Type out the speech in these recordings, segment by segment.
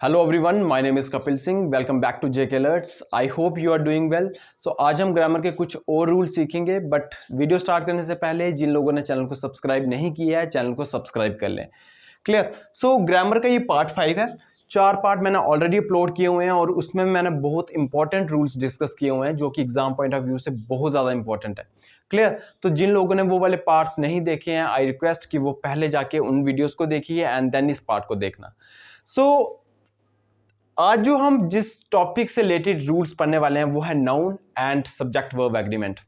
Hello everyone, my name is Kapil Singh. Welcome back to JK alerts. I hope you are doing well. So आज हम grammar के कुछ और rule सीखेंगे, but video start करने से पहले जिन लोगों ने चैनल को सब्सक्राइब नहीं किया है, चैनल को सब्सक्राइब कर लें। क्लियर। सो ग्रामर का ये पार्ट 5 है। 4 पार्ट मैंने ऑलरेडी अपलोड किए हुए हैं और उसमें मैंने बहुत इंपॉर्टेंट रूल्स डिस्कस किए हुए हैं जो कि एग्जाम पॉइंट ऑफ व्यू से बहुत ज़्यादा इंपॉर्टेंट है। क्लियर। तो जिन लोगों ने वो वाले पार्ट्स नहीं देखे हैं, आई रिक्वेस्ट कि वो पहले जाके उन वीडियोज़ को देखिए एंड देन इस पार्ट को देखना। सो आज जो हम जिस टॉपिक से रिलेटेड रूल्स पढ़ने वाले हैं वो है noun and subject verb agreement.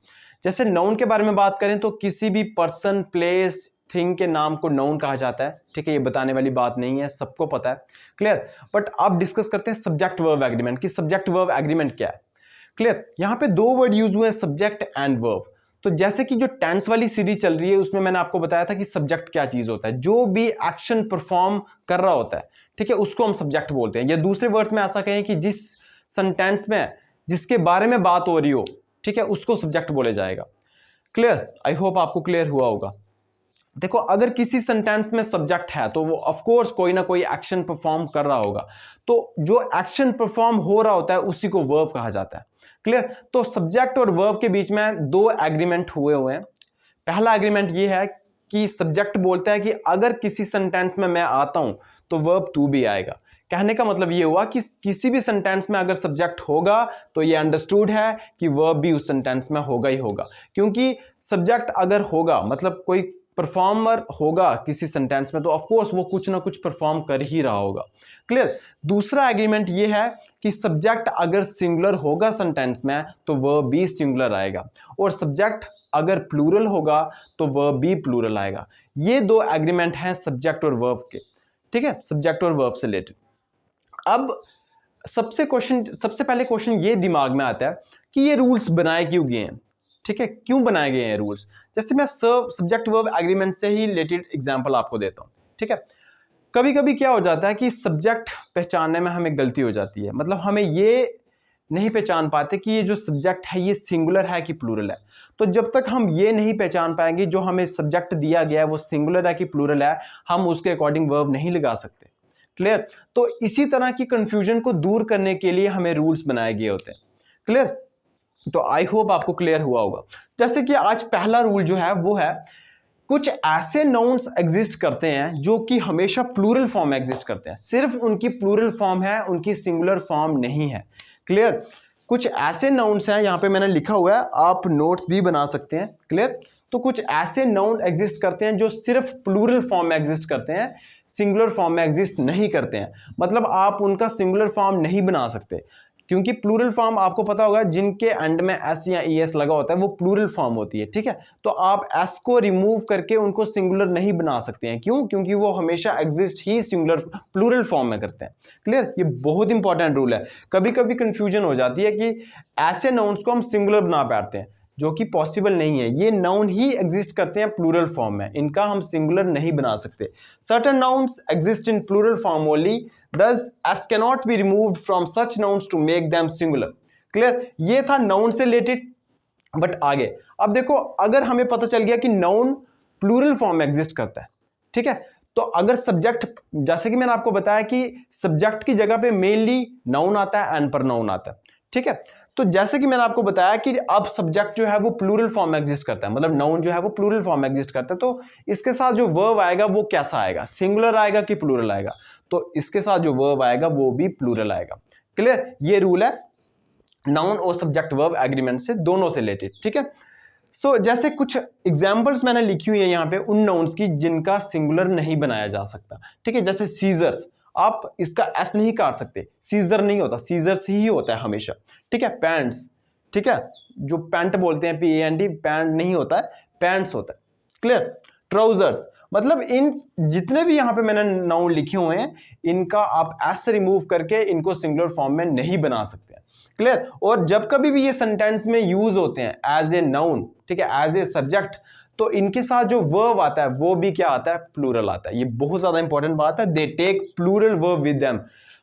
जैसे नाउन के बारे में बात करें तो किसी भी पर्सन, प्लेस, थिंग के नाम को नाउन कहा जाता है। ठीक है, ये बताने वाली बात नहीं है, सबको पता है। क्लियर। बट अब डिस्कस करते हैं सब्जेक्ट वर्ब एग्रीमेंट कि सब्जेक्ट वर्ब एग्रीमेंट क्या है। क्लियर। यहाँ पे 2 वर्ड यूज हुए हैं, सब्जेक्ट एंड वर्ब। तो जैसे कि जो टेंस वाली सीरीज चल रही है उसमें मैंने आपको बताया था कि सब्जेक्ट क्या चीज होता है, जो भी एक्शन परफॉर्म कर रहा होता है, ठीक है, उसको हम सब्जेक्ट बोलते हैं। या दूसरे वर्ड्स में ऐसा कहें कि जिस सेंटेंस में जिसके बारे में बात हो रही हो, ठीक है, उसको सब्जेक्ट बोले जाएगा। क्लियर। आई होप आपको क्लियर हुआ होगा। देखो, अगर किसी सेंटेंस में सब्जेक्ट है तो वो ऑफ कोर्स कोई ना कोई एक्शन परफॉर्म कर रहा होगा। तो जो एक्शन परफॉर्म हो रहा होता है उसी को वर्ब कहा जाता है। क्लियर। तो सब्जेक्ट और वर्ब के बीच में 2 एग्रीमेंट हुए हैं। पहला एग्रीमेंट ये है कि सब्जेक्ट बोलता है कि अगर किसी सेंटेंस में मैं आता हूं तो वर्ब तू भी आएगा। कहने का मतलब ये हुआ कि किसी भी सेंटेंस में अगर सब्जेक्ट होगा तो ये अंडरस्टूड है कि वर्ब भी उस सेंटेंस में होगा ही होगा, क्योंकि सब्जेक्ट अगर होगा मतलब कोई परफॉर्मर होगा किसी सेंटेंस में तो ऑफ कोर्स वो कुछ ना कुछ परफॉर्म कर ही रहा होगा। क्लियर। दूसरा एग्रीमेंट ये है कि सब्जेक्ट अगर सिंगुलर होगा सेंटेंस में तो वर्ब भी सिंगुलर आएगा, और सब्जेक्ट अगर प्लूरल होगा तो वर्ब भी प्लूरल आएगा। ये 2 एग्रीमेंट हैं सब्जेक्ट और वर्ब के। ठीक है, सब्जेक्ट और वर्ब से रिलेटेड। अब सबसे पहले क्वेश्चन ये दिमाग में आता है कि ये रूल्स बनाए क्यों गए हैं। ठीक है, क्यों बनाए गए हैं रूल्स। जैसे मैं सब्जेक्ट वर्ब एग्रीमेंट से ही रिलेटेड एग्जांपल आपको देता हूं। ठीक है, कभी कभी क्या हो जाता है कि सब्जेक्ट पहचानने में हमें गलती हो जाती है, मतलब हमें ये नहीं पहचान पाते कि ये जो सब्जेक्ट है ये सिंगुलर है कि प्लूरल है। तो जब तक हम ये नहीं पहचान पाएंगे जो हमें सब्जेक्ट दिया गया है वो सिंगुलर है कि प्लूरल है, हम उसके अकॉर्डिंग वर्ब नहीं लगा सकते। क्लियर। तो इसी तरह की कंफ्यूजन को दूर करने के लिए हमें रूल्स बनाए गए होते हैं। क्लियर। तो आई होप आपको क्लियर हुआ होगा। जैसे कि आज पहला रूल जो है वो है, कुछ ऐसे नाउन्स एग्जिस्ट करते हैं जो कि हमेशा प्लूरल फॉर्म में एग्जिस्ट करते हैं, सिर्फ उनकी प्लूरल फॉर्म है, उनकी सिंगुलर फॉर्म नहीं है। क्लियर। कुछ ऐसे नाउन्स हैं, यहां पे मैंने लिखा हुआ है, आप नोट्स भी बना सकते हैं। क्लियर। तो कुछ ऐसे नाउन एग्जिस्ट करते हैं जो सिर्फ प्लूरल फॉर्म में एग्जिस्ट करते हैं, सिंगुलर फॉर्म में एग्जिस्ट नहीं करते हैं। मतलब आप उनका सिंगुलर फॉर्म नहीं बना सकते, क्योंकि प्लूरल फॉर्म आपको पता होगा जिनके एंड में एस या ई एस लगा होता है वो प्लूरल फॉर्म होती है। ठीक है, तो आप एस को रिमूव करके उनको सिंगुलर नहीं बना सकते हैं। क्यों? क्योंकि वो हमेशा एग्जिस्ट ही सिंगुलर प्लूरल फॉर्म में करते हैं। क्लियर। ये बहुत इंपॉर्टेंट रूल है। कभी कभी कंफ्यूजन हो जाती है कि ऐसे नाउन्स को हम सिंगुलर बना बैठते हैं, जो कि पॉसिबल नहीं है। ये नाउन ही एग्जिस्ट करते हैं प्लूरल फॉर्म में, इनका हम सिंगुलर नहीं बना सकते। Certain nouns exist in plural form only, thus s cannot be removed from such nouns to make them singular। Clear. ये था नाउन से रिलेटेड। बट आगे अब देखो, अगर हमें पता चल गया कि नाउन प्लूरल फॉर्म में एग्जिस्ट करता है, ठीक है, तो अगर सब्जेक्ट, जैसे कि मैंने आपको बताया कि सब्जेक्ट की जगह पे मेनली नाउन आता है एंड प्रोनाउन आता है। ठीक है, तो जैसे कि मैंने आपको बताया कि अब सब्जेक्ट जो है वो प्लूरल फॉर्म में एग्जिस्ट करता है, मतलब नाउन जो है वो प्लूरल फॉर्म में एग्जिस्ट करता है, तो इसके साथ जो वर्ब आएगा वो कैसा आएगा, सिंगुलर आएगा कि प्लूरल आएगा। तो इसके साथ जो वर्ब आएगा वो भी प्लूरल आएगा। क्लियर। ये रूल है नाउन और सब्जेक्ट वर्ब एग्रीमेंट से, दोनों से रिलेटेड। ठीक है। सो जैसे कुछ एग्जांपल्स मैंने लिखी हुई है यहाँ पे उन नाउन्स की जिनका सिंगुलर नहीं बनाया जा सकता। ठीक है, जैसे सीजर्स, आप इसका एस नहीं काट सकते, सीजर नहीं होता, सीजर्स ही होता है हमेशा। ठीक है। पैंट्स, ठीक है, जो पैंट बोलते हैं PANT, पैंट नहीं होता है, पैंट्स होता है। क्लियर। ट्राउजर्स, मतलब इन जितने भी यहाँ पे मैंने नाउन लिखे हुए हैं इनका आप एस रिमूव करके इनको सिंगुलर फॉर्म में नहीं बना सकते। क्लियर। और जब कभी भी ये सेंटेंस में यूज होते हैं एज ए नाउन, ठीक है, एज ए सब्जेक्ट, तो इनके साथ जो वर्ब आता है वो भी क्या आता है, प्लूरल आता है। ये बहुत ज्यादा इंपॉर्टेंट बात है, they take plural verb with them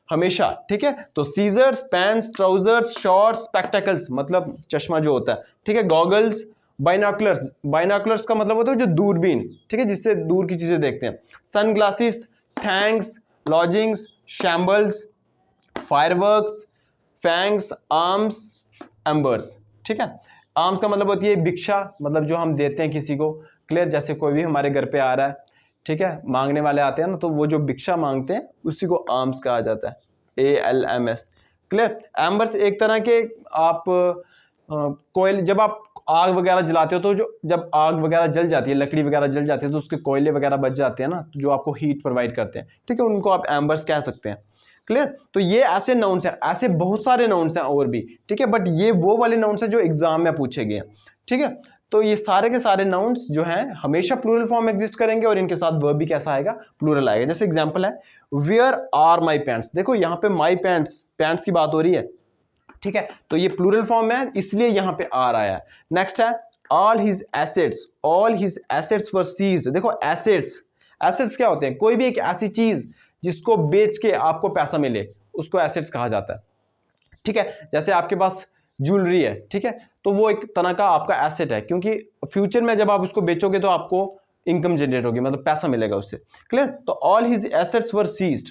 हमेशा। ठीक है, तो scissors, pants, trousers, shorts, spectacles मतलब चश्मा जो होता है, ठीक है, गॉगल्स, बाइनोकुलर्स, बाइनोकुलर्स का मतलब होता है जो दूरबीन, ठीक है, जिससे दूर की चीजें देखते हैं, sunglasses, thanks, lodgings, shambles, fireworks, fangs, arms, embers. ठीक है, आर्म्स का मतलब होती है भिक्षा, मतलब जो हम देते हैं किसी को। क्लियर, जैसे कोई भी हमारे घर पे आ रहा है, ठीक है, मांगने वाले आते हैं ना, तो वो जो भिक्षा मांगते हैं उसी को आर्म्स कहा जाता है, ALMS। क्लियर। एम्बर्स एक तरह के आप कोयल, जब आप आग वगैरह जलाते हो तो जो जब आग वगैरह जल जाती है, लकड़ी वगैरह जल जाती है, तो उसके कोयले वगैरह बच जाते हैं ना, तो जो आपको हीट प्रोवाइड करते हैं, ठीक है, उनको आप एम्बर्स कह सकते हैं। क्लियर। तो ये ऐसे नाउन्स हैं, ऐसे बहुत सारे नाउन्स हैं और भी, ठीक है, बट ये वो वाले नाउन्स हैं जो एग्जाम में पूछे गए हैं। ठीक है, तो ये सारे के सारे नाउन्स जो हैं हमेशा प्लूरल फॉर्म में एग्जिस्ट करेंगे और इनके साथ वर्ब भी कैसा आएगा, प्लूरल आएगा। जैसे एग्जांपल है वेयर आर माई पैंट्स, देखो यहाँ पे माई पैंट्स, पैंट्स की बात हो रही है, ठीक है, तो ये प्लूरल फॉर्म है इसलिए यहाँ पे आर आया है। नेक्स्ट है ऑल हिज एसेट्स वर सीज्ड। देखो एसेट्स, एसेट्स क्या होते हैं, कोई भी एक ऐसी चीज जिसको बेच के आपको पैसा मिले उसको एसेट्स कहा जाता है। ठीक है, जैसे आपके पास ज्वेलरी है, ठीक है, तो वो एक तरह का आपका एसेट है, क्योंकि फ्यूचर में जब आप उसको बेचोगे तो आपको इनकम जनरेट होगी, मतलब पैसा मिलेगा उससे। क्लियर। तो ऑल हिज एसेट्स वर सीज्ड,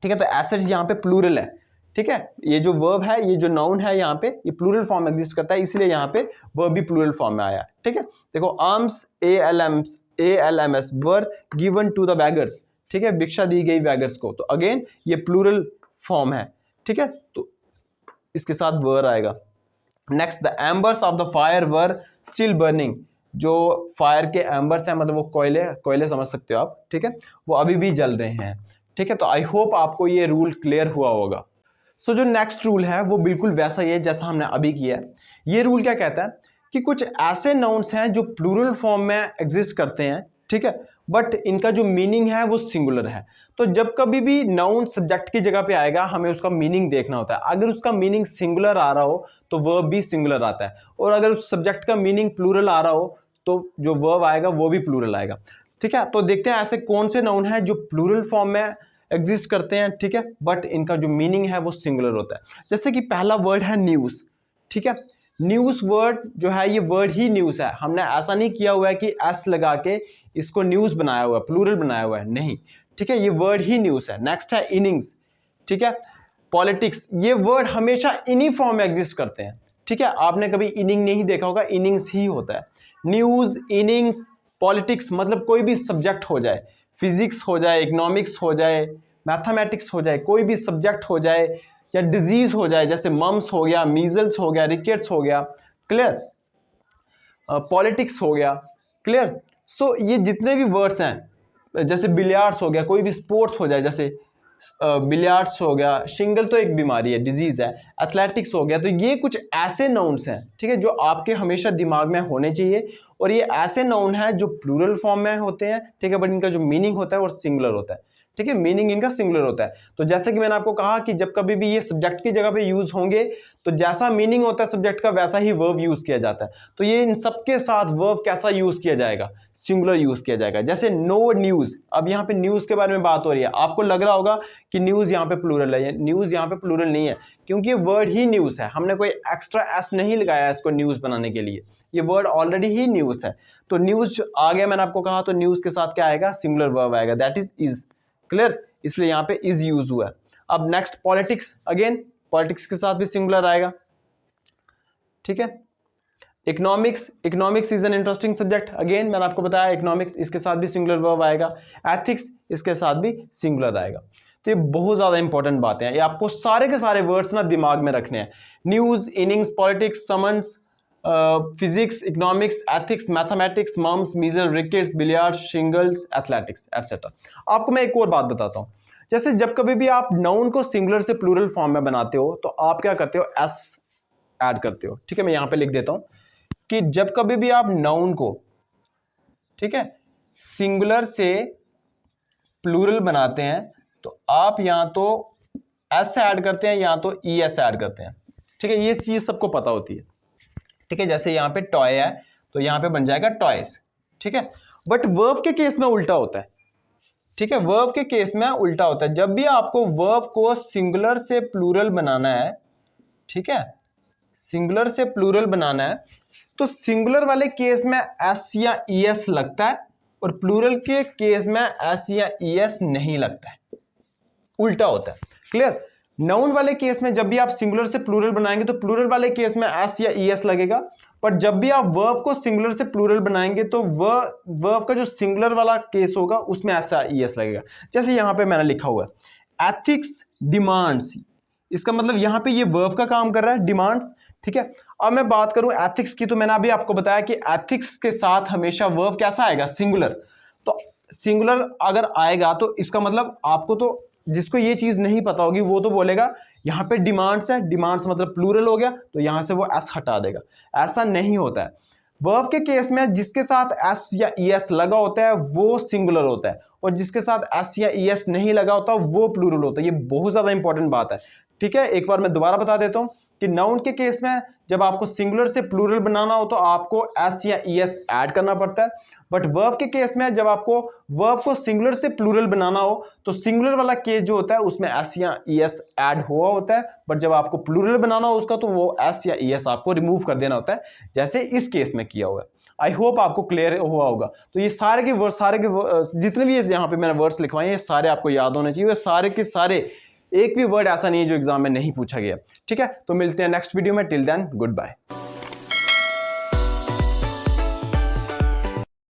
ठीक है, तो एसेट्स यहाँ पे प्लूरल है। ठीक है, ये जो वर्ब है, ये जो नाउन है यहाँ पे, ये प्लूरल फॉर्म में एग्जिस्ट करता है, इसलिए यहाँ पे वर्ब भी प्लूरल फॉर्म में आया। ठीक है, देखो alms ALMS were given to the beggars, ठीक है, भिक्षा दी गई बेगर्स को, तो अगेन ये प्लूरल फॉर्म है। ठीक है, तो इसके साथ वर आएगा। Next, the एम्बर्स of the fire were still burning, जो फायर के एम्बर्स हैं, मतलब वो कोयले, कोयले समझ सकते हो आप, ठीक है, वो अभी भी जल रहे हैं। ठीक है, तो आई होप आपको ये रूल क्लियर हुआ होगा। सो जो नेक्स्ट रूल है वो बिल्कुल वैसा ही है जैसा हमने अभी किया है। ये रूल क्या कहता है कि कुछ ऐसे नाउन्स हैं जो प्लूरल फॉर्म में एग्जिस्ट करते हैं, ठीक है, बट इनका जो मीनिंग है वो सिंगुलर है। तो जब कभी भी नाउन सब्जेक्ट की जगह पे आएगा हमें उसका मीनिंग देखना होता है। अगर उसका मीनिंग सिंगुलर आ रहा हो तो वर्ब भी सिंगुलर आता है, और अगर उस सब्जेक्ट का मीनिंग प्लूरल आ रहा हो तो जो वर्ब आएगा वो भी प्लूरल आएगा। ठीक है, तो देखते हैं ऐसे कौन से नाउन है जो प्लूरल फॉर्म में एग्जिस्ट करते हैं, ठीक है, बट इनका जो मीनिंग है वो सिंगुलर होता है। जैसे कि पहला वर्ड है न्यूज़। ठीक है, न्यूज़ वर्ड जो है ये वर्ड ही न्यूज़ है, हमने ऐसा नहीं किया हुआ है कि एस लगा के इसको न्यूज़ बनाया हुआ है, प्लूरल बनाया हुआ है, नहीं। ठीक है, ये वर्ड ही न्यूज़ है। नेक्स्ट है इनिंग्स। ठीक है, पॉलिटिक्स, ये वर्ड हमेशा इन्हीं फॉर्म में एग्जिस्ट करते हैं। ठीक है, आपने कभी इनिंग नहीं देखा होगा, इनिंग्स ही होता है। न्यूज़, इनिंग्स, पॉलिटिक्स, मतलब कोई भी सब्जेक्ट हो जाए, फिजिक्स हो जाए, इकोनॉमिक्स हो जाए, मैथमेटिक्स हो जाए, कोई भी सब्जेक्ट हो जाए, या डिजीज हो जाए, जैसे मम्स हो गया, मीजल्स हो गया, रिकेट्स हो गया, क्लियर, पॉलिटिक्स हो गया, क्लियर। सो ये जितने भी वर्ड्स हैं, जैसे बिलियार्ड्स हो गया, कोई भी स्पोर्ट्स हो जाए, जैसे बिलियार्ड्स हो गया, शिंगल तो एक बीमारी है, डिजीज है, एथलेटिक्स हो गया, तो ये कुछ ऐसे नाउन्स हैं, ठीक है, जो आपके हमेशा दिमाग में होने चाहिए, और ये ऐसे नाउन हैं जो प्लूरल फॉर्म में होते हैं, ठीक है, बट इनका जो मीनिंग होता है वो सिंगुलर होता है। ठीक है, मीनिंग इनका सिंगुलर होता है। तो जैसे कि मैंने आपको कहा कि जब कभी भी ये सब्जेक्ट की जगह पे यूज होंगे तो जैसा मीनिंग होता है सब्जेक्ट का वैसा ही वर्ब यूज किया जाता है। तो ये इन सबके साथ वर्ब कैसा यूज किया जाएगा, सिंगुलर यूज किया जाएगा। जैसे नो न्यूज, अब यहाँ पे न्यूज के बारे में बात हो रही है, आपको लग रहा होगा कि न्यूज यहाँ पे प्लूरल है, न्यूज यहाँ पे प्लूरल नहीं है, क्योंकि वर्ड ही न्यूज है, हमने कोई एक्स्ट्रा एस नहीं लगाया इसको न्यूज बनाने के लिए, ये वर्ड ऑलरेडी ही न्यूज है। तो न्यूज आ गया, मैंने आपको कहा, तो न्यूज के साथ क्या आएगा, सिंगुलर वर्ब आएगा, दैट इज क्लियर, इसलिए यहाँ पे इज यूज हुआ है। अब नेक्स्ट पॉलिटिक्स, अगेन पॉलिटिक्स के साथ भी सिंगुलर आएगा। ठीक है, economics, economics is an interesting subject, again मैंने आपको बताया इकोनॉमिक्स, इसके साथ भी सिंगुलर वर्ब आएगा। एथिक्स, इसके साथ भी सिंगुलर आएगा। तो ये बहुत ज्यादा इंपॉर्टेंट बातें हैं, ये आपको सारे के सारे वर्ड्स ना दिमाग में रखने हैं। News, innings, politics, summons, physics, economics, ethics, mathematics, mumps, measles, rickets, billiards, shingles, athletics etcetera. आपको मैं एक और बात बताता हूँ, जैसे जब कभी भी आप नाउन को सिंगुलर से प्लूरल फॉर्म में बनाते हो तो आप क्या करते हो, एस ऐड करते हो। ठीक है, मैं यहाँ पे लिख देता हूँ कि जब कभी भी आप नाउन को, ठीक है, सिंगुलर से प्लूरल बनाते हैं तो आप या तो एस ऐड करते हैं या तो ई एस ऐड करते हैं। ठीक है, ये चीज सबको पता होती है। ठीक है, जैसे यहाँ पे टॉय है तो यहाँ पे बन जाएगा टॉयज। ठीक है, बट वर्ब के केस में उल्टा होता है। ठीक है, वर्ब के केस में उल्टा होता है, जब भी आपको वर्ब को सिंगुलर से प्लूरल बनाना है, ठीक है, सिंगुलर से प्लूरल बनाना है, तो सिंगुलर वाले केस में एस या ई एस लगता है और प्लूरल के केस में एस या ई एस नहीं लगता है, उल्टा होता है। क्लियर, नाउन वाले केस में जब भी आप सिंगुलर से प्लूरल बनाएंगे तो प्लूरल वाले केस में एस या ईएस लगेगा, पर जब भी आप वर्ब को सिंगुलर से प्लूरल बनाएंगे तो वर्ब का जो सिंगुलर वाला केस होगा उसमें एस या ईएस लगेगा। जैसे यहां पे मैंने लिखा हुआ है एथिक्स डिमांड्स, इसका मतलब यहां पे ये वर्ब का काम कर रहा है, डिमांड्स, ठीक है। अब मैं बात करूं एथिक्स की, तो मैंने अभी आपको बताया कि एथिक्स के साथ हमेशा वर्ब कैसा आएगा, सिंगुलर। तो सिंगुलर अगर आएगा तो इसका मतलब आपको तो, जिसको ये चीज नहीं पता होगी वो तो बोलेगा यहाँ पे डिमांड्स है, डिमांड्स मतलब प्लूरल हो गया, तो यहां से वो एस हटा देगा। ऐसा नहीं होता है। वर्ब के केस में जिसके साथ एस या ईएस लगा होता है वो सिंगुलर होता है, और जिसके साथ एस या ईएस नहीं लगा होता वो प्लूरल होता है। ये बहुत ज्यादा इंपॉर्टेंट बात है, ठीक है। एक बार मैं दोबारा बता देता हूं कि नाउन के केस में जब आपको सिंगुलर से प्लूरल बनाना हो तो आपको एस या ईएस ऐड करना पड़ता है, बट वर्ब के केस में जब आपको वर्ब को सिंगुलर से प्लूरल बनाना हो तो सिंगुलर वाला केस जो होता है उसमें एस या ईएस ऐड हुआ होता है, बट जब आपको प्लूरल बनाना हो उसका तो वो एस या ईएस आपको रिमूव कर देना होता है, जैसे इस केस में किया हुआ है। आई होप आपको क्लियर हुआ होगा। तो ये सारे के जितने भी यहाँ पे मैंने वर्ड्स लिखवाए हैं सारे आपको याद होने चाहिए, सारे के सारे, एक भी वर्ड ऐसा नहीं है जो एग्जाम में नहीं पूछा गया, ठीक है। तो मिलते हैं नेक्स्ट वीडियो में, टिल देन गुड बाय।